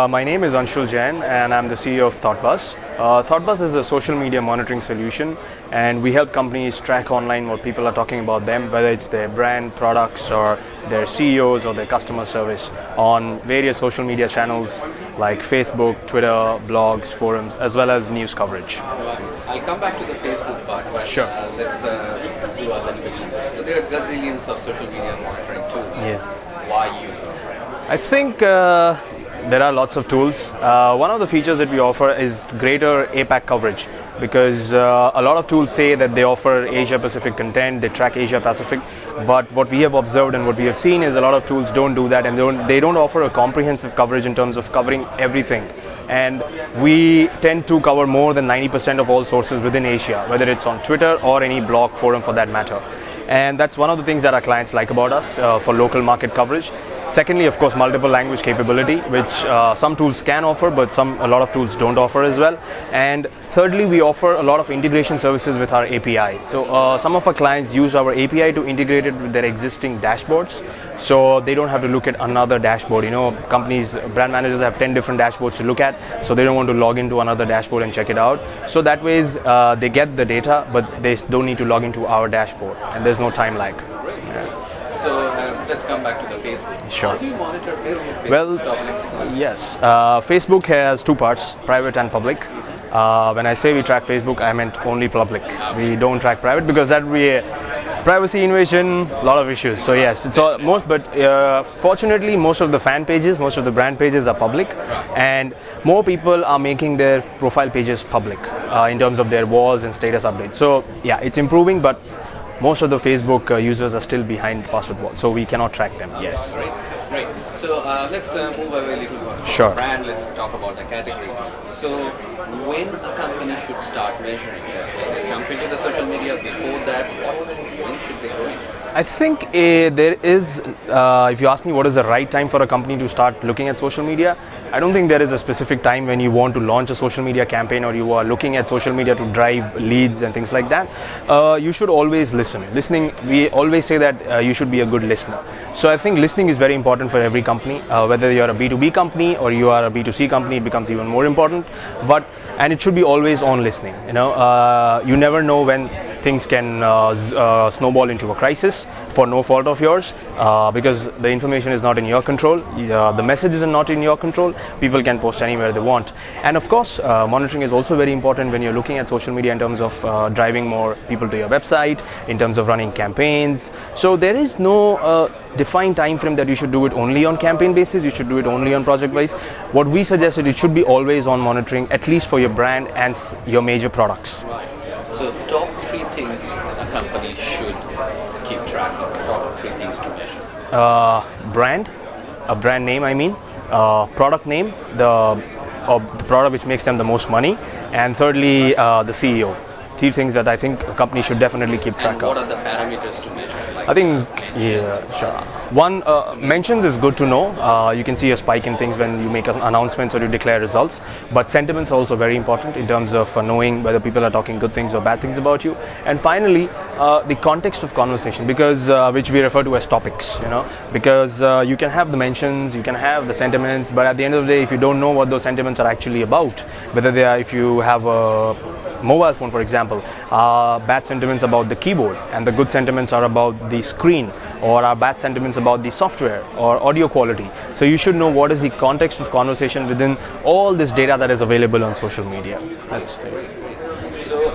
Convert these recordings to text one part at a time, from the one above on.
My name is Anshul Jain and I'm the CEO of ThoughtBuzz. ThoughtBuzz is a social media monitoring solution, and we help companies track online what people are talking about them, whether it's their brand, products, or their CEOs or their customer service on various social media channels like Facebook, Twitter, blogs, forums, as well as news coverage. I'll come back to the Facebook part, but sure. Let's do a little bit. So there are gazillions of social media monitoring tools. Yeah. Why you? I think there are lots of tools. One of the features that we offer is greater APAC coverage, because a lot of tools say that they offer Asia Pacific content, they track Asia Pacific, but what we have observed and what we have seen is a lot of tools don't do that, and they don't offer a comprehensive coverage in terms of covering everything. And we tend to cover more than 90% of all sources within Asia, whether it's on Twitter or any blog forum for that matter. And that's one of the things that our clients like about us for local market coverage. Secondly, of course, multiple language capability, which some tools can offer, but a lot of tools don't offer as well. And thirdly, we offer a lot of integration services with our API. So some of our clients use our API to integrate it with their existing dashboards, so they don't have to look at another dashboard. You know, companies, brand managers have 10 different dashboards to look at, so they don't want to log into another dashboard and check it out. So that ways they get the data, but they don't need to log into our dashboard, and there's no time lag. So let's come back to the Facebook. Sure. How do you monitor Facebook? Well, yes. Facebook has two parts, private and public. When I say we track Facebook, I meant only public. We don't track private, because that would be a privacy invasion, a lot of issues. So yes, it's all but fortunately most of the fan pages, most of the brand pages are public, and more people are making their profile pages public in terms of their walls and status updates. So yeah, it's improving, but most of the Facebook users are still behind password walls, so we cannot track them. Yes. Great. So let's move away a little bit. Sure. Brand. Let's talk about the category. So when a company should start measuring it, when they jump into the social media, before that, when should they go in? I think there is, if you ask me what is the right time for a company to start looking at social media, I don't think there is a specific time when you want to launch a social media campaign or you are looking at social media to drive leads and things like that. You should always listen. Listening, we always say that you should be a good listener. So I think listening is very important for every company. Whether you are a B2B company or you are a B2C company, it becomes even more important. And it should be always on listening. You know, you never know when things can snowball into a crisis for no fault of yours, because the information is not in your control, the message is not in your control. People can post anywhere they want. And of course, monitoring is also very important when you're looking at social media in terms of driving more people to your website, in terms of running campaigns. So there is no defined time frame that you should do it only on campaign basis, you should do it only on project wise. What we suggest is it should be always on monitoring, at least for your brand and your major products. Right. So top 3 things a company should keep track of, top 3 things to measure. Brand, a brand name I mean, product name, the product which makes them the most money, and thirdly the CEO. 3 things that I think a company should definitely keep track of. What are the parameters to measure? Like I think, yeah, sure. One, mentions is good to know. You can see a spike in things when you make announcements or you declare results. But sentiments are also very important in terms of knowing whether people are talking good things or bad things about you. And finally, the context of conversation, because which we refer to as topics. You know, because you can have the mentions, you can have the sentiments, but at the end of the day, if you don't know what those sentiments are actually about, whether they are, if you have a mobile phone, for example, bad sentiments about the keyboard and the good sentiments are about the screen, or are bad sentiments about the software or audio quality. So you should know what is the context of conversation within all this data that is available on social media. That's the way. So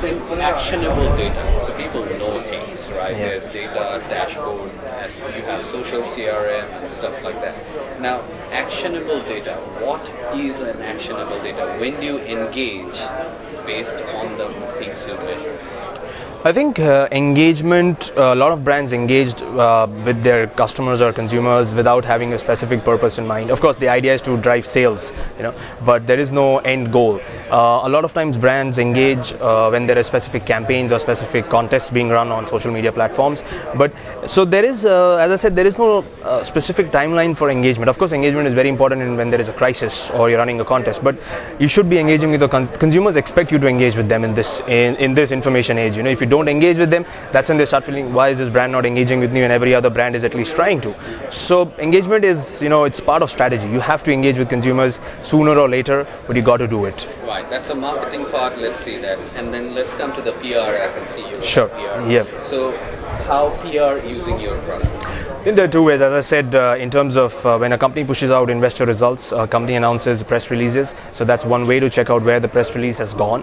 then actionable data, so people know things, right? Yeah. There's data, dashboard, you have social CRM and stuff like that. Now, actionable data, what is an actionable data? When do you engage based on the things you measure? I think engagement, a lot of brands engaged with their customers or consumers without having a specific purpose in mind. Of course, the idea is to drive sales, you know, but there is no end goal. A lot of times brands engage when there are specific campaigns or specific contests being run on social media platforms. But so there is, as I said, there is no specific timeline for engagement. Of course, engagement is very important when there is a crisis or you're running a contest, but you should be engaging with the consumers. Expect you to engage with them in this information age. You know, if you don't engage with them, that's when they start feeling, why is this brand not engaging with me when every other brand is at least trying to? So engagement is, it's part of strategy. You have to engage with consumers sooner or later, but you got to do it. Right, that's a marketing part, let's see that. And then let's come to the PR. I can see you. Sure. PR. Yeah. So how PR using your product? In the two ways, as I said, in terms of when a company pushes out investor results, a company announces press releases. So that's one way to check out where the press release has gone,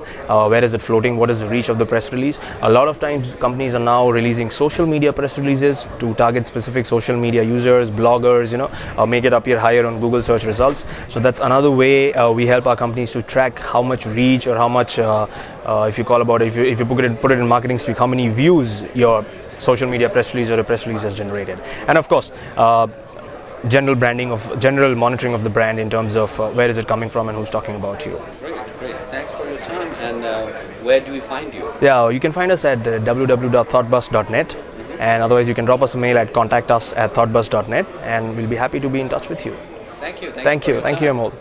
where is it floating, what is the reach of the press release. A lot of times companies are now releasing social media press releases to target specific social media users, bloggers, make it appear higher on Google search results. So that's another way we help our companies to track how much reach or how much, if you call about it, if you put it in marketing speak, how many views your social media press release or a press release has generated. And of course, general monitoring of the brand in terms of where is it coming from and who's talking about you. Great. Thanks for your time. And where do we find you? Yeah, you can find us at www.thoughtbuzz.net, and otherwise you can drop us a mail at contactus@thoughtbuzz.net, and we'll be happy to be in touch with you. Thank you. Thank you, Amol.